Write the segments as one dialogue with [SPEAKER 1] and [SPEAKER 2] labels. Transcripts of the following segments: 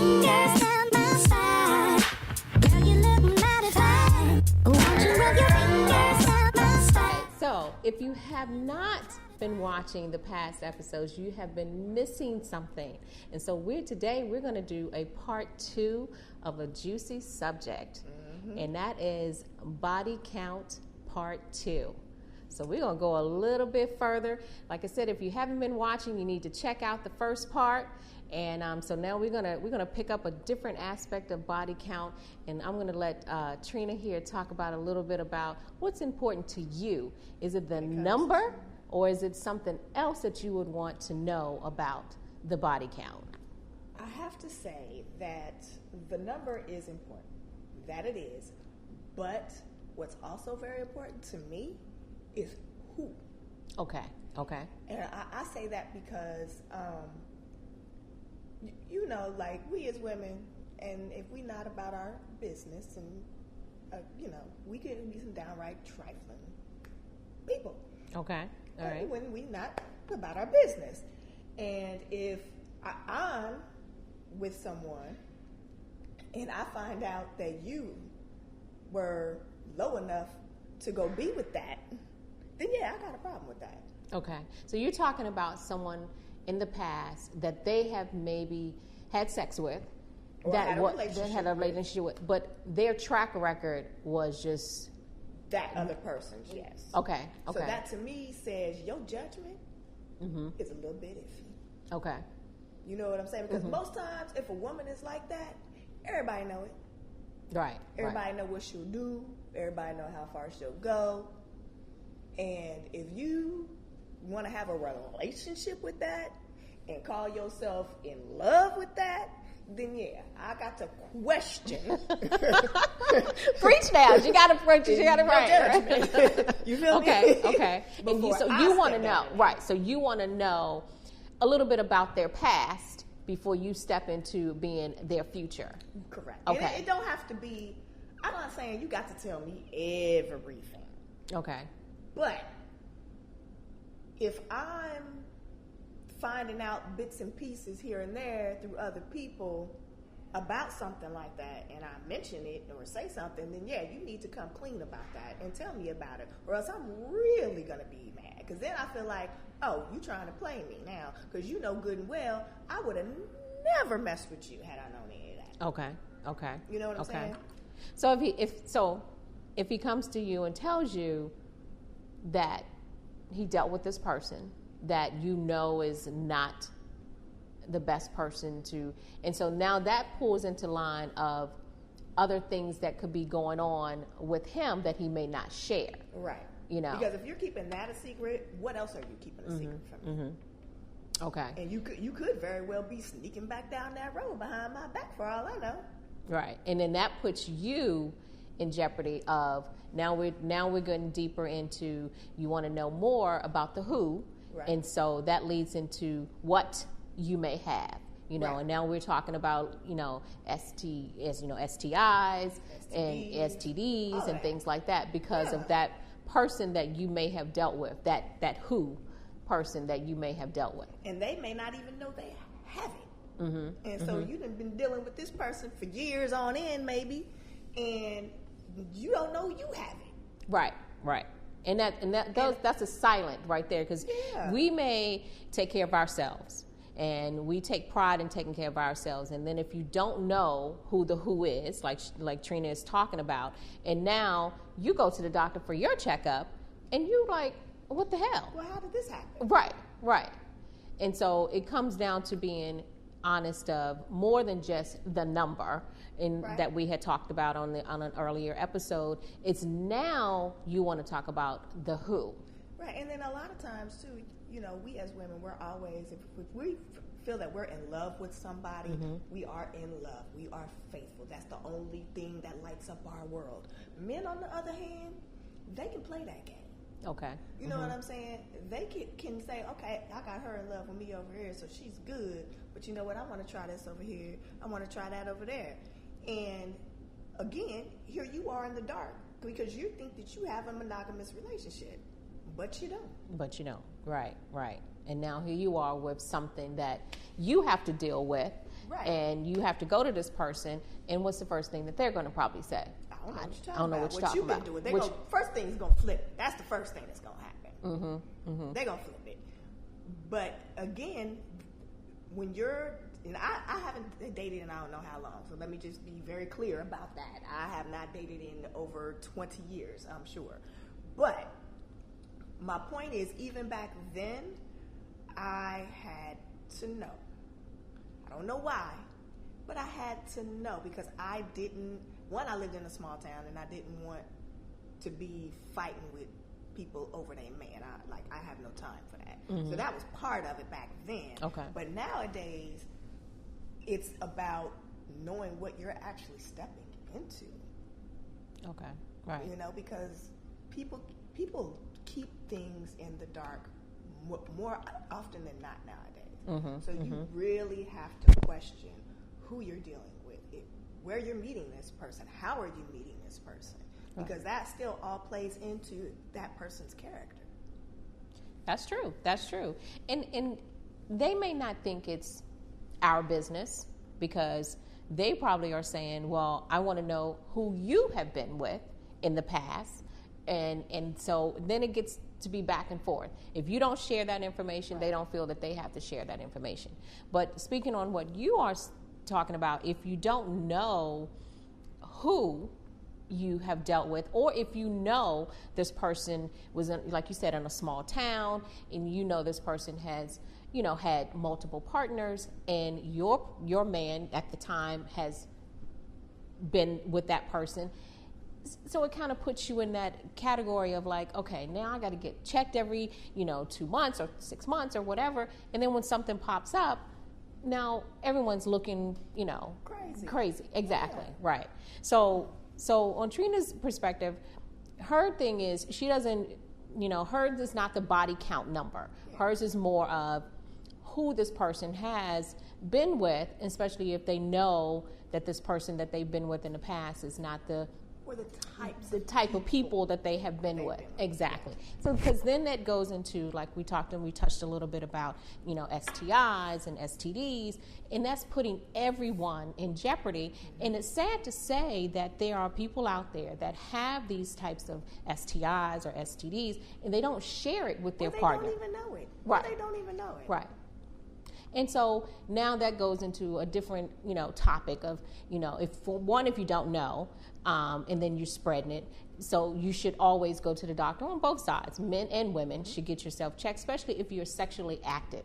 [SPEAKER 1] fingers down my spine. Girl, you look mighty fine. Won't you rub your fingers down my spine?
[SPEAKER 2] So, if you have not been watching the past episodes, you have been missing something. And so today we're going to do a part 2 of a juicy subject. And that is body count part 2. So we're going to go a little bit further. Like I said, if you haven't been watching, you need to check out the first part. And so now we're gonna pick up a different aspect of body count, and I'm gonna let Trina here talk about a little bit about what's important to you. Is it the number, or is it something else that you would want to know about the body count?
[SPEAKER 3] I have to say that the number is important. That it is. But what's also very important to me is who.
[SPEAKER 2] Okay.
[SPEAKER 3] And I say that because, you know, like we as women, and if we not about our business, and, you know, we can be some downright trifling people.
[SPEAKER 2] Okay. All right.
[SPEAKER 3] When we not about our business. And if I'm with someone and I find out that you were low enough to go be with that, then yeah, I got a problem with that.
[SPEAKER 2] Okay. So you're talking about someone in the past that they have maybe had sex with,
[SPEAKER 3] Or
[SPEAKER 2] that
[SPEAKER 3] had a
[SPEAKER 2] relationship with, but their track record was just
[SPEAKER 3] that other person's, yes.
[SPEAKER 2] Okay.
[SPEAKER 3] So that to me says your judgment is a little bit iffy.
[SPEAKER 2] Okay.
[SPEAKER 3] You know what I'm saying? Because most times, if a woman is like that, everybody know it.
[SPEAKER 2] Right.
[SPEAKER 3] Everybody know what she'll do. Everybody know how far she'll go. And if you want to have a relationship with that and call yourself in love with that, then yeah, I got to question.
[SPEAKER 2] Preach now. You got to preach. You got to right.
[SPEAKER 3] You feel me?
[SPEAKER 2] Okay. And so you want to know, right? So you want to know a little bit about their past before you step into being their future.
[SPEAKER 3] Correct.
[SPEAKER 2] Okay.
[SPEAKER 3] And it don't have to be. I'm not saying you got to tell me everything.
[SPEAKER 2] Okay.
[SPEAKER 3] But if I'm finding out bits and pieces here and there through other people about something like that, and I mention it or say something, then yeah, you need to come clean about that and tell me about it, or else I'm really gonna be mad. Because then I feel like, oh, you trying to play me now? Because you know good and well I would have never messed with you had I known any of that.
[SPEAKER 2] Okay.
[SPEAKER 3] You know what I'm saying?
[SPEAKER 2] So if he comes to you and tells you that he dealt with this person that you know is not the best person to, and so now that pulls into line of other things that could be going on with him that he may not share.
[SPEAKER 3] Right.
[SPEAKER 2] You know.
[SPEAKER 3] Because if you're keeping that a secret, what else are you keeping a secret from me?
[SPEAKER 2] Okay.
[SPEAKER 3] And you could very well be sneaking back down that road behind my back for all I know.
[SPEAKER 2] Right. And then that puts you in jeopardy of now we're getting deeper into, you want to know more about the who.
[SPEAKER 3] Right.
[SPEAKER 2] And so that leads into what you may have, you know,
[SPEAKER 3] Right.
[SPEAKER 2] and now we're talking about, you know, STIs and STDs and things like that because of that person that you may have dealt with, that who person that you may have dealt with.
[SPEAKER 3] And they may not even know they have it. And so you've been dealing with this person for years on end, maybe, and you don't know you have it.
[SPEAKER 2] Right. And that's a silent right there, because we may take care of ourselves, and we take pride in taking care of ourselves. And then if you don't know who the who is, like Trina is talking about, and now you go to the doctor for your checkup, and you like, what the hell?
[SPEAKER 3] Well, how did this happen?
[SPEAKER 2] Right. And so it comes down to being honest of more than just the number that we had talked about on an earlier episode. It's now you want to talk about the who.
[SPEAKER 3] Right. And then a lot of times too, you know, we as women, we're always, if we feel that we're in love with somebody, we are in love. We are faithful. That's the only thing that lights up our world. Men, on the other hand, they can play that game.
[SPEAKER 2] Okay.
[SPEAKER 3] You know what I'm saying? They can say, okay, I got her in love with me over here, so she's good. But you know what? I want to try this over here. I want to try that over there. And again, here you are in the dark because you think that you have a monogamous relationship, but you don't.
[SPEAKER 2] Right. And now here you are with something that you have to deal with.
[SPEAKER 3] Right.
[SPEAKER 2] and you have to go to this person, and what's the first thing that they're going to probably say?
[SPEAKER 3] I don't know what you're talking
[SPEAKER 2] I don't know
[SPEAKER 3] about.
[SPEAKER 2] what you're talking
[SPEAKER 3] you've been
[SPEAKER 2] about.
[SPEAKER 3] doing.
[SPEAKER 2] Which-
[SPEAKER 3] First thing is going to flip. That's the first thing that's going to happen. They're going to flip it. But again, when you're, and I haven't dated in I don't know how long, so let me just be very clear about that. I have not dated in over 20 years, I'm sure. But my point is, even back then, I had to know. I don't know why, but I had to know because I didn't, I lived in a small town and I didn't want to be fighting with people over their man. I have no time for that. So that was part of it back then.
[SPEAKER 2] Okay.
[SPEAKER 3] But nowadays, it's about knowing what you're actually stepping into.
[SPEAKER 2] Okay. Right.
[SPEAKER 3] You know, because people keep things in the dark more often than not nowadays. So you really have to question who you're dealing with, where you're meeting this person, how are you meeting this person, because that still all plays into that person's character.
[SPEAKER 2] That's true. That's true. And they may not think it's our business because they probably are saying, well, I want to know who you have been with in the past. And so then it gets to be back and forth. If you don't share that information, they don't feel that they have to share that information. But speaking on what you are talking about, if you don't know who you have dealt with, or if you know this person was in, like you said, in a small town, and you know this person has, had multiple partners, and your man at the time has been with that person, so it kind of puts you in that category of like, okay, now I got to get checked every 2 months or 6 months or whatever, and then when something pops up, now everyone's looking crazy. Exactly. Right. So on Trina's perspective, her thing is she doesn't, hers is not the body count number. Hers is more of who this person has been with, especially if they know that this person that they've been with in the past is not the type of people that they have been with. Exactly. So because then that goes into, like we touched a little bit about, STIs and STDs, and that's putting everyone in jeopardy. And it's sad to say that there are people out there that have these types of STIs or STDs, and they don't share it with their partner.
[SPEAKER 3] They don't even know it.
[SPEAKER 2] Right.
[SPEAKER 3] They don't even know it.
[SPEAKER 2] Right. And so now that goes into a different, topic of, if you don't know, and then you're spreading it. So you should always go to the doctor on both sides. Men and women should get yourself checked, especially if you're sexually active.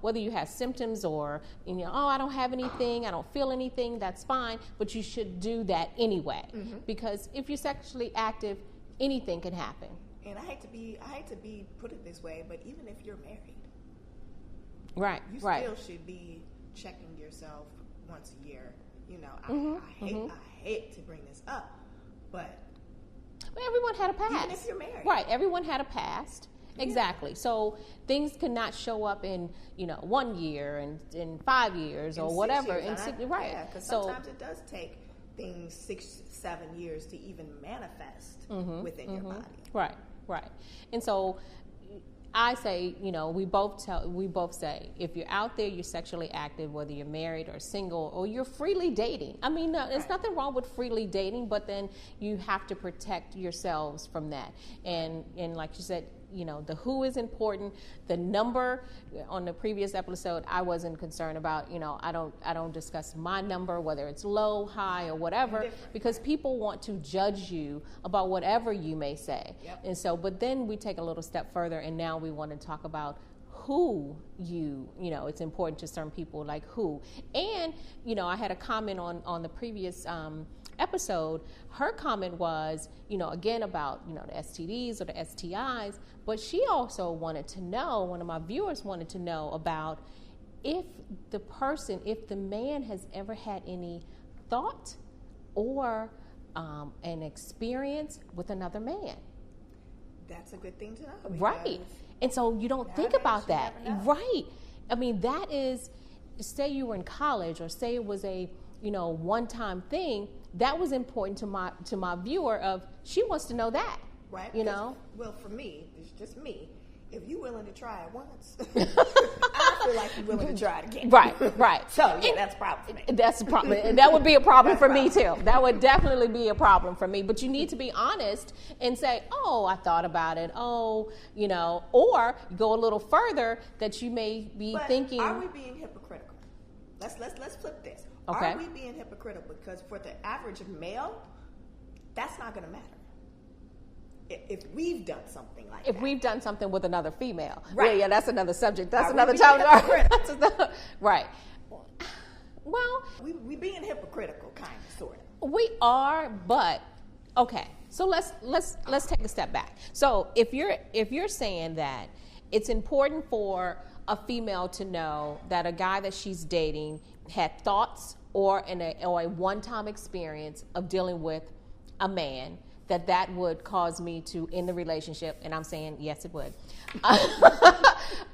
[SPEAKER 2] Whether you have symptoms or, I don't have anything, I don't feel anything, that's fine. But you should do that anyway. Because if you're sexually active, anything can happen.
[SPEAKER 3] And I hate to be put it this way, but even if you're married, you still should be checking yourself once a year. I hate to bring this up, but
[SPEAKER 2] everyone had a past.
[SPEAKER 3] Even if you're married.
[SPEAKER 2] Right, everyone had a past. Exactly. So things cannot show up in, 1 year and in 5 years or whatever. Right.
[SPEAKER 3] Yeah, because sometimes it does take things 6-7 years to even manifest within your body.
[SPEAKER 2] Right. And so I say, we both say, if you're out there, you're sexually active, whether you're married or single or you're freely dating. I mean, there's nothing wrong with freely dating, but then you have to protect yourselves from that. And like you said, the who is important. The number on the previous episode, I wasn't concerned about, I don't discuss my number, whether it's low, high, or whatever, because people want to judge you about whatever you may say. And so, but then we take a little step further, and now we want to talk about who it's important to certain people, like who. And, I had a comment on the previous episode. Her comment was, again about, the STDs or the STIs, but she also wanted to know, one of my viewers wanted to know about if the man has ever had any thought or an experience with another man.
[SPEAKER 3] That's a good thing to know.
[SPEAKER 2] Right. And so you don't think about that. Right. I mean, that is, say you were in college or say it was a, one-time thing, that was important to my viewer of, she wants to know that. Right. Well,
[SPEAKER 3] for me, it's just me. If you're willing to try it once, I feel like you're willing to try it again.
[SPEAKER 2] Right.
[SPEAKER 3] So, yeah, that's a problem for me.
[SPEAKER 2] That's a problem. And that would be a problem for me too. That would definitely be a problem for me. But you need to be honest and say, oh, I thought about it. Oh, or go a little further that you may be thinking.
[SPEAKER 3] Are we being hypocritical? Let's flip this.
[SPEAKER 2] Okay.
[SPEAKER 3] Are we being hypocritical? Because for the average male, that's not going to matter. If we've done something like that.
[SPEAKER 2] If we've done something with another female.
[SPEAKER 3] Right.
[SPEAKER 2] Yeah, that's another subject. That's
[SPEAKER 3] Are we
[SPEAKER 2] another
[SPEAKER 3] being
[SPEAKER 2] topic.
[SPEAKER 3] hypocritical?
[SPEAKER 2] Right. Well,
[SPEAKER 3] we being hypocritical, kind of, sort of.
[SPEAKER 2] we are, but okay. So let's take a step back. So if you're saying that it's important for a female to know that a guy that she's dating had thoughts or a one-time experience of dealing with a man, that would cause me to end the relationship, and I'm saying yes, it would.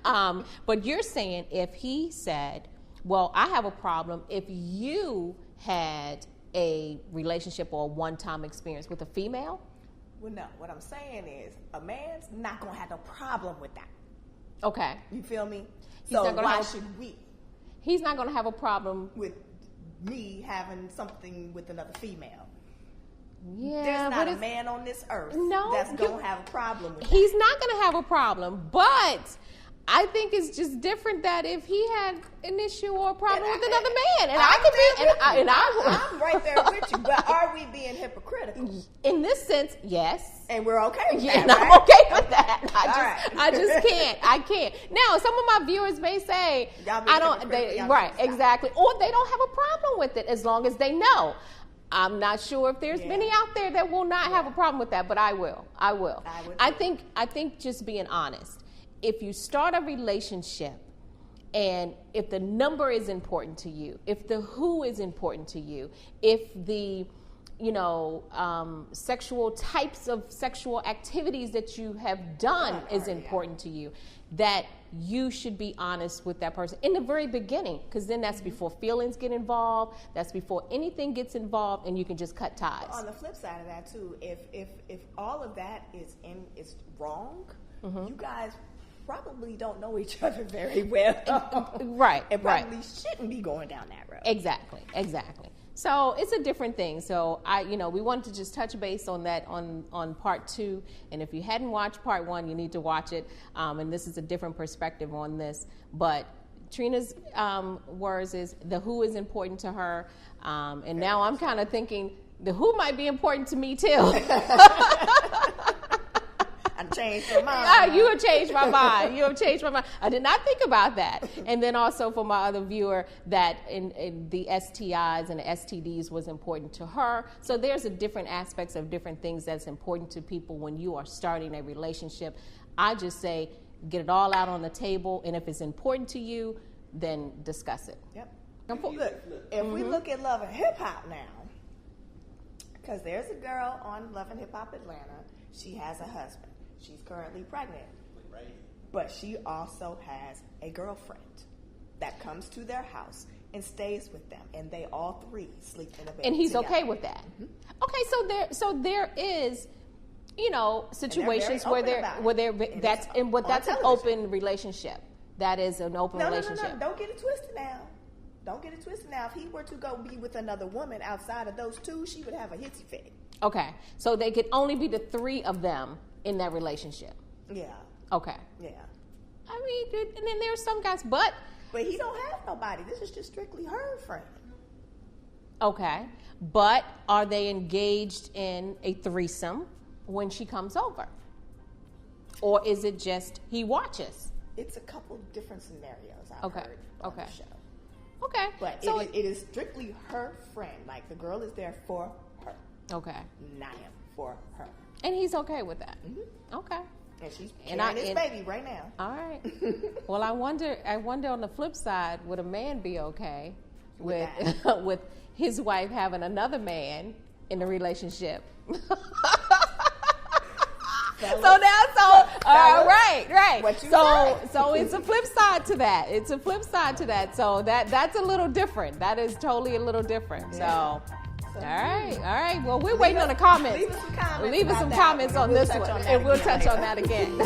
[SPEAKER 2] But you're saying if he said, well, I have a problem if you had a relationship or a one-time experience with a female?
[SPEAKER 3] Well, no. What I'm saying is a man's not going to have no problem with that.
[SPEAKER 2] Okay.
[SPEAKER 3] You feel me?
[SPEAKER 2] He's not
[SPEAKER 3] So
[SPEAKER 2] gonna
[SPEAKER 3] why
[SPEAKER 2] have-
[SPEAKER 3] should we
[SPEAKER 2] He's not going to have a problem.
[SPEAKER 3] with me having something with another female?
[SPEAKER 2] Yeah,
[SPEAKER 3] There's not
[SPEAKER 2] but
[SPEAKER 3] a man on this earth
[SPEAKER 2] No,
[SPEAKER 3] that's
[SPEAKER 2] you-
[SPEAKER 3] going to have a problem with that.
[SPEAKER 2] he's not going to have a problem, but I think it's just different that if he had an issue or a problem with another man, and I could be, and
[SPEAKER 3] I'm right there with you. But are we being hypocritical?
[SPEAKER 2] in this sense, yes.
[SPEAKER 3] And we're okay with
[SPEAKER 2] Yeah,
[SPEAKER 3] that,
[SPEAKER 2] and
[SPEAKER 3] right?
[SPEAKER 2] I'm okay with that.
[SPEAKER 3] All
[SPEAKER 2] I just can't. I can't. Now, some of my viewers may say,
[SPEAKER 3] Y'all being
[SPEAKER 2] I don't.
[SPEAKER 3] hypocritical, y'all
[SPEAKER 2] Right,
[SPEAKER 3] need to stop.
[SPEAKER 2] exactly, or they don't have a problem with it as long as they know. I'm not sure if there's
[SPEAKER 3] Yeah.
[SPEAKER 2] many out there that will not have a problem with that, but I will. I will.
[SPEAKER 3] I would
[SPEAKER 2] I
[SPEAKER 3] too.
[SPEAKER 2] think just being honest. If you start a relationship, and if the number is important to you, if the who is important to you, if the sexual types of sexual activities that you have done is important to you, that you should be honest with that person in the very beginning, because then that's before feelings get involved, that's before anything gets involved, and you can just cut ties.
[SPEAKER 3] On the flip side of that too, if all of that is wrong, you guys probably don't know each other very well.
[SPEAKER 2] Right,
[SPEAKER 3] And
[SPEAKER 2] right.
[SPEAKER 3] probably shouldn't be going down that road.
[SPEAKER 2] Exactly. So it's a different thing. So we wanted to just touch base on that on part 2. And if you hadn't watched part 1, you need to watch it. And this is a different perspective on this. But Trina's words is the who is important to her. And now I'm kind of thinking the who might be important to me too.
[SPEAKER 3] I changed your mind.
[SPEAKER 2] You have changed my mind. You have changed my mind. I did not think about that. And then also for my other viewer, that in the STIs and the STDs was important to her. So there's a different aspects of different things that's important to people when you are starting a relationship. I just say, get it all out on the table. And if it's important to you, then discuss it.
[SPEAKER 3] Yep. Look, if we look at Love and Hip Hop now, because there's a girl on Love and Hip Hop Atlanta. She has a husband. She's currently pregnant. But she also has a girlfriend that comes to their house and stays with them. And they all three sleep in a bed
[SPEAKER 2] And he's
[SPEAKER 3] together.
[SPEAKER 2] okay with that. Okay, so there is, situations
[SPEAKER 3] very
[SPEAKER 2] where
[SPEAKER 3] open
[SPEAKER 2] there
[SPEAKER 3] about it. And
[SPEAKER 2] that's
[SPEAKER 3] it's
[SPEAKER 2] and what
[SPEAKER 3] on
[SPEAKER 2] that's an
[SPEAKER 3] television.
[SPEAKER 2] open relationship. That is an open
[SPEAKER 3] No.
[SPEAKER 2] relationship.
[SPEAKER 3] Don't get it twisted now. Don't get it twisted now. If he were to go be with another woman outside of those two, she would have a hissy fit.
[SPEAKER 2] Okay, so they could only be the 3 of them in that relationship.
[SPEAKER 3] Yeah.
[SPEAKER 2] Okay.
[SPEAKER 3] Yeah.
[SPEAKER 2] I mean, and then there's some guys, but
[SPEAKER 3] But he don't have nobody. This is just strictly her friend.
[SPEAKER 2] okay, but are they engaged in a threesome when she comes over, or is it just he watches?
[SPEAKER 3] It's a couple different scenarios I've
[SPEAKER 2] Okay,
[SPEAKER 3] heard on
[SPEAKER 2] okay.
[SPEAKER 3] the show.
[SPEAKER 2] Okay,
[SPEAKER 3] But
[SPEAKER 2] so
[SPEAKER 3] it is strictly her friend. Like, the girl is there for her,
[SPEAKER 2] okay,
[SPEAKER 3] not him, for her.
[SPEAKER 2] and he's okay with that. Okay.
[SPEAKER 3] And she's
[SPEAKER 2] And
[SPEAKER 3] carrying his baby right now.
[SPEAKER 2] All right. Well, I wonder on the flip side, would a man be okay with
[SPEAKER 3] With
[SPEAKER 2] with his wife having another man in the relationship? Right.
[SPEAKER 3] What you
[SPEAKER 2] So it's a flip side to that. So that's a little different. That is totally a little different. So. All right. Well, we're waiting on the comments.
[SPEAKER 3] Leave us some comments
[SPEAKER 2] on
[SPEAKER 3] about
[SPEAKER 2] this
[SPEAKER 3] that
[SPEAKER 2] one,
[SPEAKER 3] one,
[SPEAKER 2] and we'll touch on that again.